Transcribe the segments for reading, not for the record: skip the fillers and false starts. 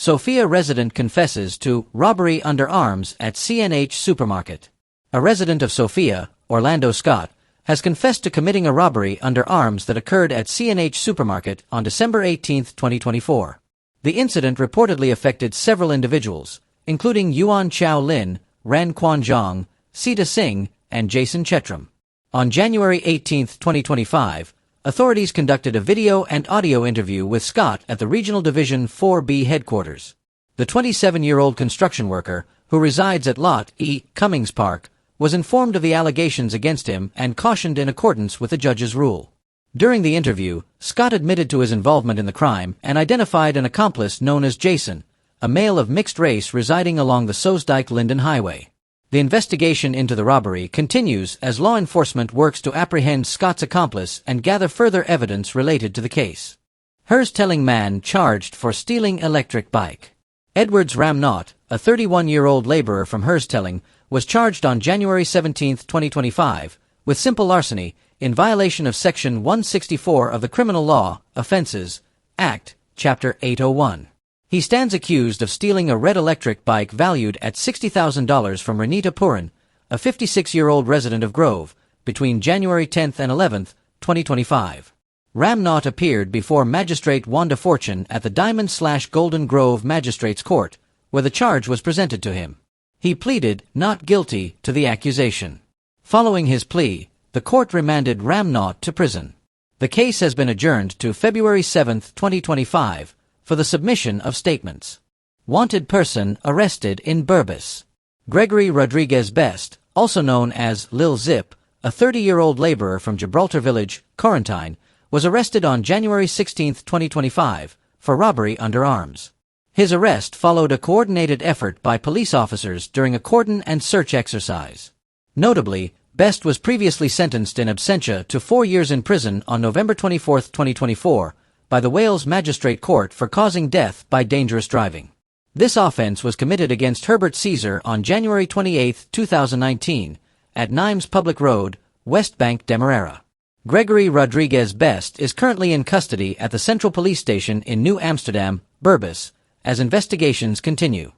Sophia resident confesses to robbery under arms at C&H supermarket. A resident of Sophia, Orlando Scott, has confessed to committing a robbery under arms that occurred at C&H supermarket on December 18, 2024. The incident reportedly affected several individuals, including Yuan Chao Lin, Ran Quanzhong, Sita Singh, and Jason Chetram. On January 18, 2025, authorities conducted a video and audio interview with Scott at the Regional Division 4B headquarters. The 27-year-old construction worker, who resides at Lot E. Cummings Park, was informed of the allegations against him and cautioned in accordance with the judge's rule. During the interview, Scott admitted to his involvement in the crime and identified an accomplice known as Jason, a male of mixed race residing along the Soesdijk-Linden Highway. The investigation into the robbery continues as law enforcement works to apprehend Scott's accomplice and gather further evidence related to the case. Herstelling man charged for stealing electric bike. Edwards Ramn, a 31-year-old laborer from Herstelling, was charged on January 17, 2025, with simple larceny in violation of Section 164 of the Criminal Law, Offences, Act, Chapter 801. He stands accused of stealing a red electric bike valued at $60,000 from Renita Purin, a 56-year-old resident of Grove, between January 10 and 11, 2025. Ramn appeared before Magistrate Wanda Fortune at the Diamond/Golden Grove Magistrates Court, where the charge was presented to him. He pleaded not guilty to the accusation. Following his plea, the court remanded Ramn to prison. The case has been adjourned to February 7, 2025, for the submission of statements. Wanted person arrested in Berbice. Gregory Rodriguez Best, also known as Lil Zip, a 30-year-old laborer from Gibraltar Village, Quarantine, was arrested on January 16, 2025, for robbery under arms. His arrest followed a coordinated effort by police officers during a cordon and search exercise. Notably, Best was previously sentenced in absentia to 4 years in prison on November 24, 2024, by the Wales Magistrate Court for causing death by dangerous driving. This offense was committed against Herbert Caesar on January 28, 2019, at Nimes Public Road, West Bank, Demerara. Gregory Rodriguez Best is currently in custody at the Central Police Station in New Amsterdam, Berbice, as investigations continue.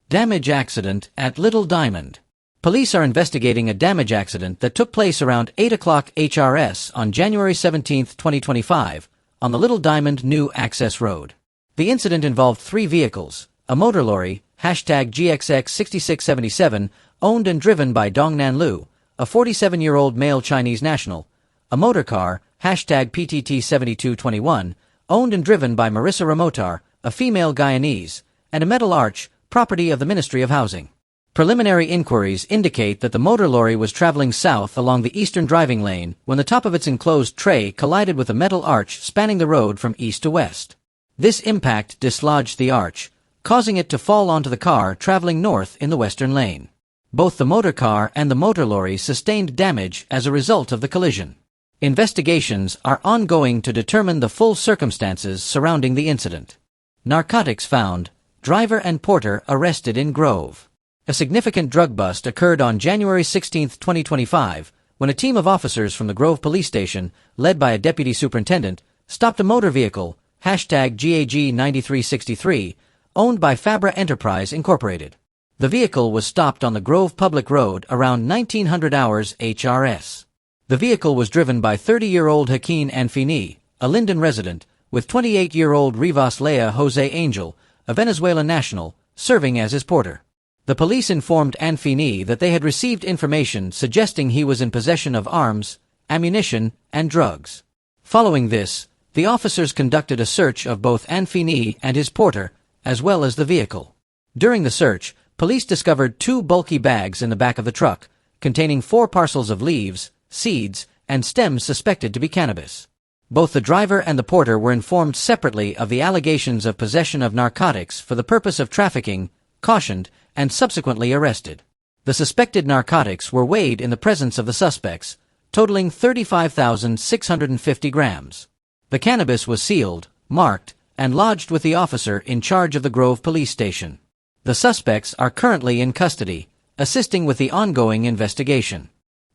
Damage accident at Little Diamond. Police are investigating a damage accident that took place around 8 o'clock HRS on January 17, 2025, on the Little Diamond New Access Road. The incident involved 3 vehicles, a motor lorry, #GXX6677, owned and driven by Dongnan Lu, a 47-year-old male Chinese national, a motor car, #PTT7221, owned and driven by Marissa Ramotar, a female Guyanese, and a metal arch, property of the Ministry of Housing. Preliminary inquiries indicate that the motor lorry was traveling south along the eastern driving lane when the top of its enclosed tray collided with a metal arch spanning the road from east to west. This impact dislodged the arch, causing it to fall onto the car traveling north in the western lane. Both the motor car and the motor lorry sustained damage as a result of the collision. Investigations are ongoing to determine the full circumstances surrounding the incident. Narcotics found. Driver and porter arrested in Grove. A significant drug bust occurred on January 16, 2025, when a team of officers from the Grove Police Station, led by a deputy superintendent, stopped a motor vehicle, #GAG9363, owned by Fabra Enterprise Incorporated. The vehicle was stopped on the Grove Public Road around 1900 hours HRS. The vehicle was driven by 30-year-old Hakeem Anfini, a Linden resident, with 28-year-old Rivas Lea Jose Angel, a Venezuelan national, serving as his porter. The police informed Anfini that they had received information suggesting he was in possession of arms, ammunition, and drugs. Following this, the officers conducted a search of both Anfini and his porter, as well as the vehicle. During the search, police discovered 2 bulky bags in the back of the truck, containing 4 parcels of leaves, seeds, and stems suspected to be cannabis. Both the driver and the porter were informed separately of the allegations of possession of narcotics for the purpose of trafficking, cautioned, and subsequently arrested. The suspected narcotics were weighed in the presence of the suspects, totaling 35,650 grams. The cannabis was sealed, marked, and lodged with the officer in charge of the Grove Police Station. The suspects are currently in custody, assisting with the ongoing investigation.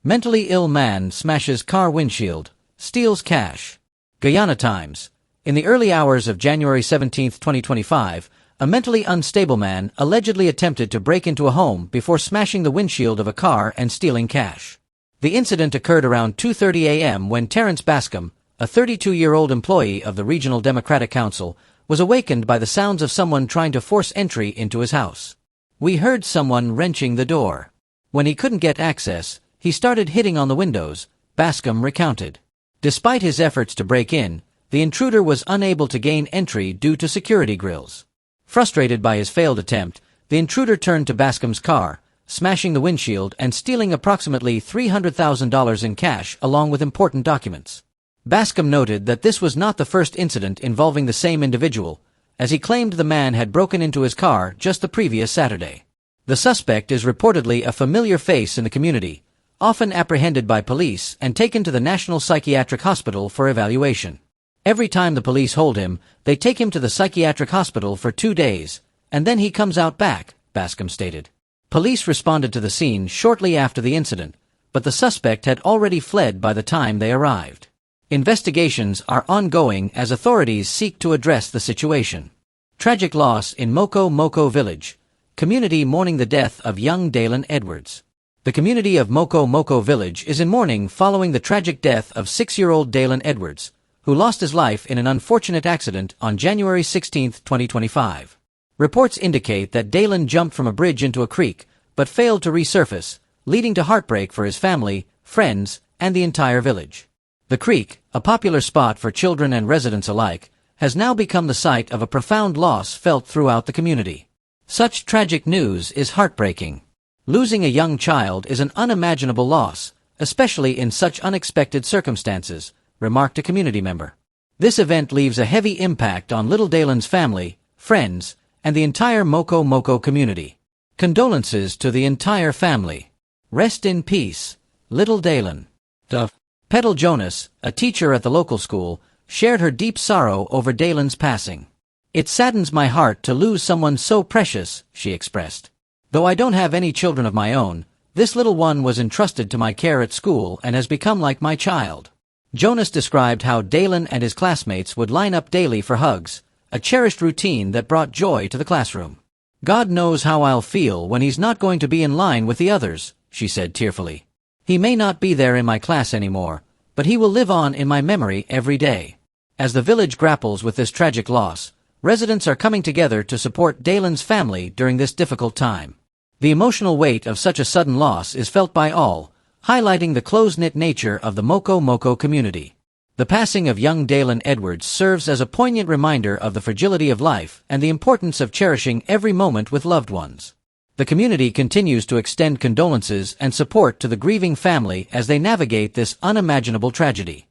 Mentally ill man smashes car windshield, steals cash. Guyana Times. In the early hours of January 17, 2025, A mentally unstable man allegedly attempted to break into a home before smashing the windshield of a car and stealing cash. The incident occurred around 2:30 a.m. when Terrence Bascom, a 32-year-old employee of the Regional Democratic Council, was awakened by the sounds of someone trying to force entry into his house. "We heard someone wrenching the door. When he couldn't get access, he started hitting on the windows," Bascom recounted. Despite his efforts to break in, the intruder was unable to gain entry due to security grills. Frustrated by his failed attempt, the intruder turned to Bascom's car, smashing the windshield and stealing approximately $300,000 in cash along with important documents. Bascom noted that this was not the first incident involving the same individual, as he claimed the man had broken into his car just the previous Saturday. The suspect is reportedly a familiar face in the community, often apprehended by police and taken to the National Psychiatric Hospital for evaluation. "Every time the police hold him, they take him to the psychiatric hospital for 2 days, and then he comes out back," Bascom stated. Police responded to the scene shortly after the incident, but the suspect had already fled by the time they arrived. Investigations are ongoing as authorities seek to address the situation. Tragic loss in Moco village. Community mourning the death of young Dalon Edwards. The community of Moco village is in mourning following the tragic death of 6-year-old Dalon Edwards, who lost his life in an unfortunate accident on January 16, 2025. Reports indicate that Dalon jumped from a bridge into a creek, but failed to resurface, leading to heartbreak for his family, friends, and the entire village. The creek, a popular spot for children and residents alike, has now become the site of a profound loss felt throughout the community. Such tragic news is heartbreaking. Losing a young child is an unimaginable loss, especially in such unexpected circumstances, remarked a community member. This event leaves a heavy impact on little Dalon's family, friends, and the entire Moco community. Condolences to the entire family. Rest in peace, little Dalon. Petal Jonas, a teacher at the local school, shared her deep sorrow over Dalon's passing. "It saddens my heart to lose someone so precious," she expressed. "Though I don't have any children of my own, this little one was entrusted to my care at school and has become like my child." Jonas described how Dalon and his classmates would line up daily for hugs, a cherished routine that brought joy to the classroom. "God knows how I'll feel when he's not going to be in line with the others," she said tearfully. "He may not be there in my class anymore, but he will live on in my memory every day." As the village grapples with this tragic loss, residents are coming together to support Dalon's family during this difficult time. The emotional weight of such a sudden loss is felt by all, highlighting the close-knit nature of the Moco community. The passing of young Dalon Edwards serves as a poignant reminder of the fragility of life and the importance of cherishing every moment with loved ones. The community continues to extend condolences and support to the grieving family as they navigate this unimaginable tragedy.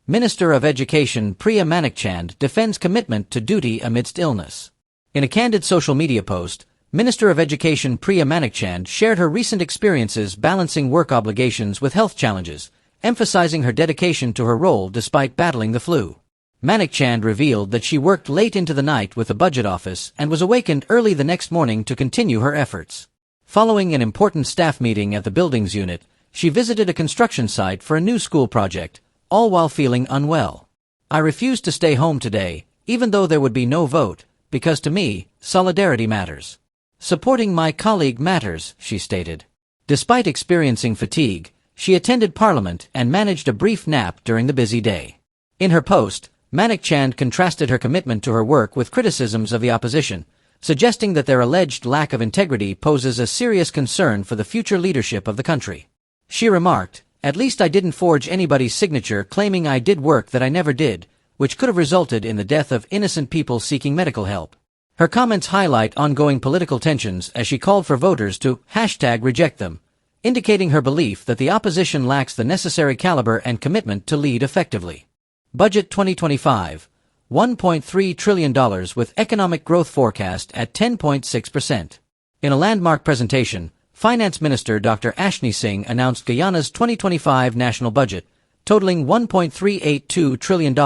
Minister of Education Priya Manickchand defends commitment to duty amidst illness. In a candid social media post, Minister of Education Priya Manickchand shared her recent experiences balancing work obligations with health challenges, emphasizing her dedication to her role despite battling the flu. Manickchand revealed that she worked late into the night with the budget office and was awakened early the next morning to continue her efforts. Following an important staff meeting at the buildings unit, she visited a construction site for a new school project, all while feeling unwell. "I refused to stay home today, even though there would be no vote, because to me, solidarity matters. Supporting my colleague matters," she stated. Despite experiencing fatigue, she attended Parliament and managed a brief nap during the busy day. In her post, Manickchand contrasted her commitment to her work with criticisms of the opposition, suggesting that their alleged lack of integrity poses a serious concern for the future leadership of the country. She remarked, "At least I didn't forge anybody's signature claiming I did work that I never did, which could have resulted in the death of innocent people seeking medical help." Her comments highlight ongoing political tensions as she called for voters to #reject them, indicating her belief that the opposition lacks the necessary caliber and commitment to lead effectively. Budget 2025, $1.3 trillion with economic growth forecast at 10.6%. In a landmark presentation, Finance Minister Dr. Ashni Singh announced Guyana's 2025 national budget, totaling $1.382 trillion,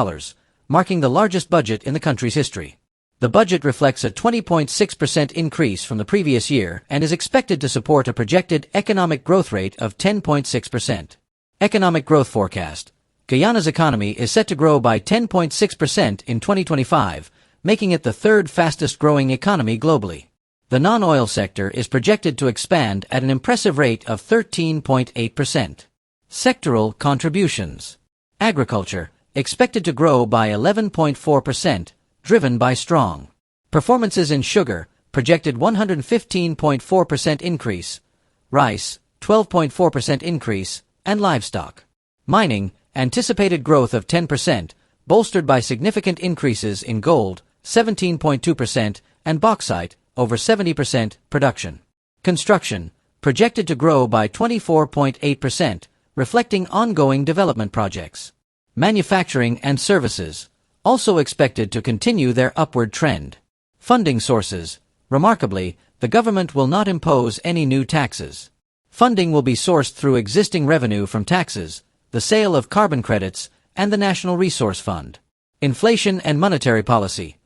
marking the largest budget in the country's history. The budget reflects a 20.6% increase from the previous year and is expected to support a projected economic growth rate of 10.6%. Economic growth forecast. Guyana's economy is set to grow by 10.6% in 2025, making it the third fastest-growing economy globally. The non-oil sector is projected to expand at an impressive rate of 13.8%. Sectoral contributions. Agriculture, expected to grow by 11.4%, driven by strong performances in sugar, projected 115.4% increase, rice, 12.4% increase, and livestock. Mining, anticipated growth of 10%, bolstered by significant increases in gold, 17.2%, and bauxite, over 70% production. Construction, projected to grow by 24.8%, reflecting ongoing development projects. Manufacturing and services, also expected to continue their upward trend. Funding sources. Remarkably, the government will not impose any new taxes. Funding will be sourced through existing revenue from taxes, the sale of carbon credits, and the National Resource Fund. Inflation and monetary policy.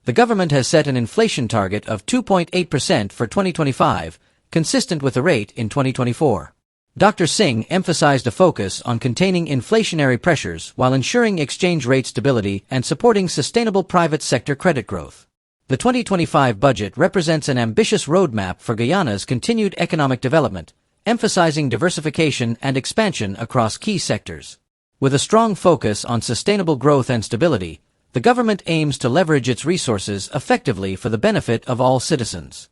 The government has set an inflation target of 2.8% for 2025, consistent with the rate in 2024. Dr. Singh emphasized a focus on containing inflationary pressures while ensuring exchange rate stability and supporting sustainable private sector credit growth. The 2025 budget represents an ambitious roadmap for Guyana's continued economic development, emphasizing diversification and expansion across key sectors. With a strong focus on sustainable growth and stability, the government aims to leverage its resources effectively for the benefit of all citizens.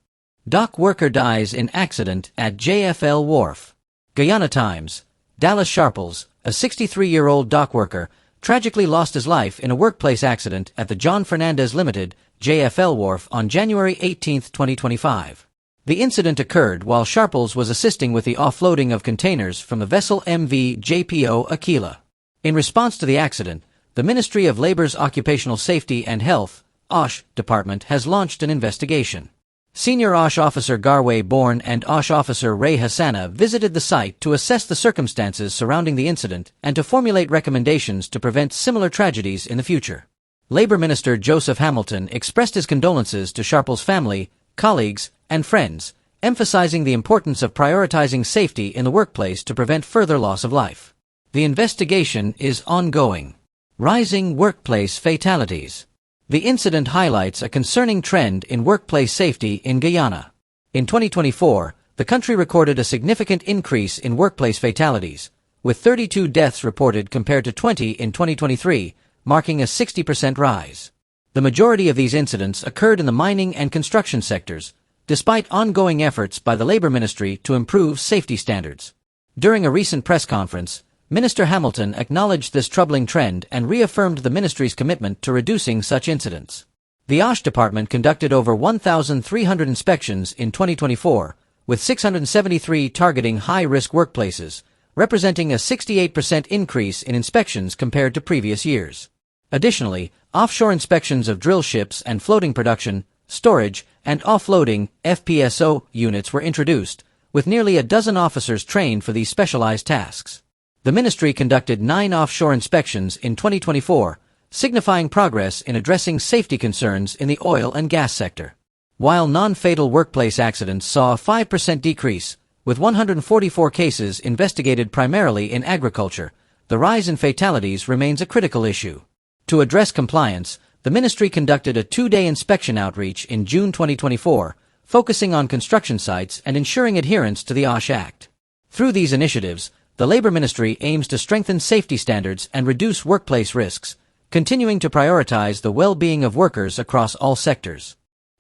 Dock worker dies in accident at JFL Wharf. Guyana Times. Dallas Sharples, a 63-year-old dock worker, tragically lost his life in a workplace accident at the John Fernandez Limited, JFL Wharf on January 18, 2025. The incident occurred while Sharples was assisting with the offloading of containers from the vessel MV JPO Aquila. In response to the accident, the Ministry of Labor's Occupational Safety and Health, OSH, department has launched an investigation. Senior OSH officer Garway Bourne and OSH officer Ray Hassana visited the site to assess the circumstances surrounding the incident and to formulate recommendations to prevent similar tragedies in the future. Labor Minister Joseph Hamilton expressed his condolences to Sharples' family, colleagues, and friends, emphasizing the importance of prioritizing safety in the workplace to prevent further loss of life. The investigation is ongoing. Rising workplace fatalities. The incident highlights a concerning trend in workplace safety in Guyana. In 2024, the country recorded a significant increase in workplace fatalities, with 32 deaths reported compared to 20 in 2023, marking a 60% rise. The majority of these incidents occurred in the mining and construction sectors, despite ongoing efforts by the Labor Ministry to improve safety standards. During a recent press conference, Minister Hamilton acknowledged this troubling trend and reaffirmed the ministry's commitment to reducing such incidents. The OSH department conducted over 1,300 inspections in 2024, with 673 targeting high-risk workplaces, representing a 68% increase in inspections compared to previous years. Additionally, offshore inspections of drill ships and floating production, storage, and offloading (FPSO) units were introduced, with nearly a dozen officers trained for these specialized tasks. The ministry conducted 9 offshore inspections in 2024, signifying progress in addressing safety concerns in the oil and gas sector. While non-fatal workplace accidents saw a 5% decrease, with 144 cases investigated primarily in agriculture, the rise in fatalities remains a critical issue. To address compliance, the ministry conducted a 2-day inspection outreach in June 2024, focusing on construction sites and ensuring adherence to the OSH Act. Through these initiatives, the Labor Ministry aims to strengthen safety standards and reduce workplace risks, continuing to prioritize the well-being of workers across all sectors.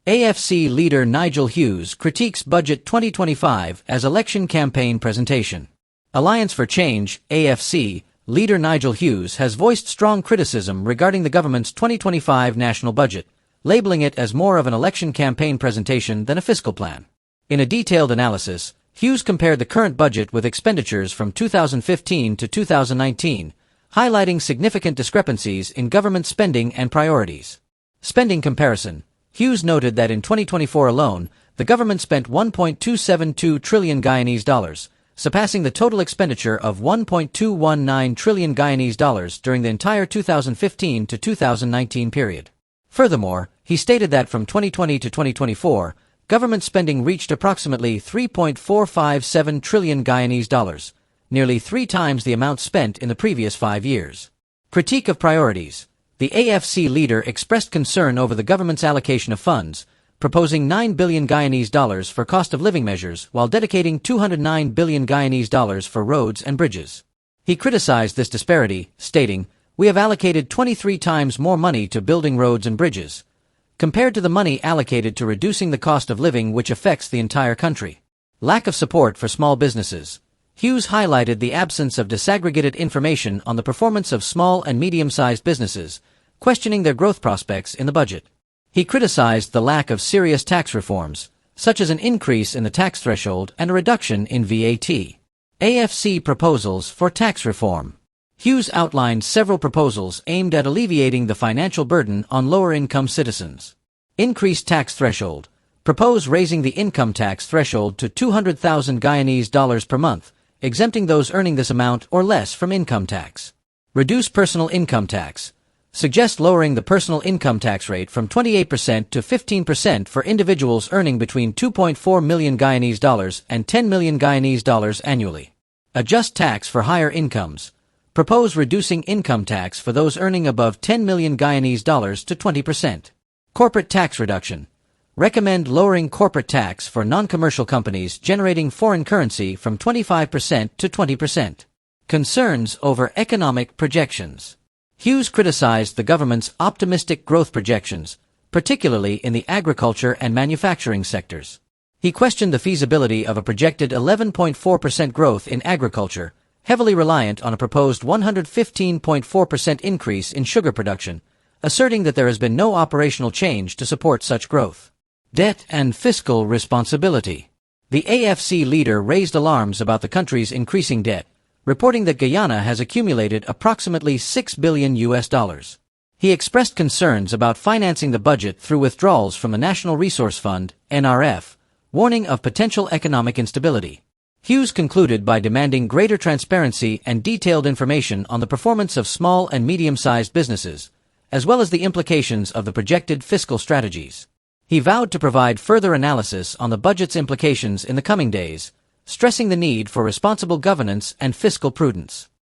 AFC leader Nigel Hughes critiques Budget 2025 as election campaign presentation. Alliance for Change, AFC, leader Nigel Hughes has voiced strong criticism regarding the government's 2025 national budget, labeling it as more of an election campaign presentation than a fiscal plan. In a detailed analysis, Hughes compared the current budget with expenditures from 2015 to 2019, highlighting significant discrepancies in government spending and priorities. Spending comparison. Hughes noted that in 2024 alone, the government spent 1.272 trillion Guyanese dollars, surpassing the total expenditure of 1.219 trillion Guyanese dollars during the entire 2015 to 2019 period. Furthermore, he stated that from 2020 to 2024, government spending reached approximately 3.457 trillion Guyanese dollars, nearly 3 times the amount spent in the previous 5 years. Critique of priorities. The AFC leader expressed concern over the government's allocation of funds, proposing $9 billion Guyanese dollars for cost of living measures while dedicating $209 billion Guyanese dollars for roads and bridges. He criticized this disparity, stating, "We have allocated 23 times more money to building roads and bridges, compared to the money allocated to reducing the cost of living which affects the entire country." Lack of support for small businesses. Hughes highlighted the absence of disaggregated information on the performance of small and medium-sized businesses, questioning their growth prospects in the budget. He criticized the lack of serious tax reforms, such as an increase in the tax threshold and a reduction in VAT. AFC proposals for tax reform. Hughes outlined several proposals aimed at alleviating the financial burden on lower-income citizens. Increased tax threshold. Propose raising the income tax threshold to $200,000 Guyanese dollars per month, exempting those earning this amount or less from income tax. Reduce personal income tax. Suggest lowering the personal income tax rate from 28% to 15% for individuals earning between 2.4 million Guyanese dollars and 10 million Guyanese dollars annually. Adjust tax for higher incomes. Propose reducing income tax for those earning above 10 million Guyanese dollars to 20%. Corporate tax reduction. Recommend lowering corporate tax for non-commercial companies generating foreign currency from 25% to 20%. Concerns over economic projections. Hughes criticized the government's optimistic growth projections, particularly in the agriculture and manufacturing sectors. He questioned the feasibility of a projected 11.4% growth in agriculture, heavily reliant on a proposed 115.4% increase in sugar production, asserting that there has been no operational change to support such growth. Debt and fiscal responsibility. The AFC leader raised alarms about the country's increasing debt, reporting that Guyana has accumulated approximately $6 billion. He expressed concerns about financing the budget through withdrawals from the National Resource Fund, NRF, warning of potential economic instability. Hughes concluded by demanding greater transparency and detailed information on the performance of small and medium-sized businesses, as well as the implications of the projected fiscal strategies. He vowed to provide further analysis on the budget's implications in the coming days, stressing the need for responsible governance and fiscal prudence.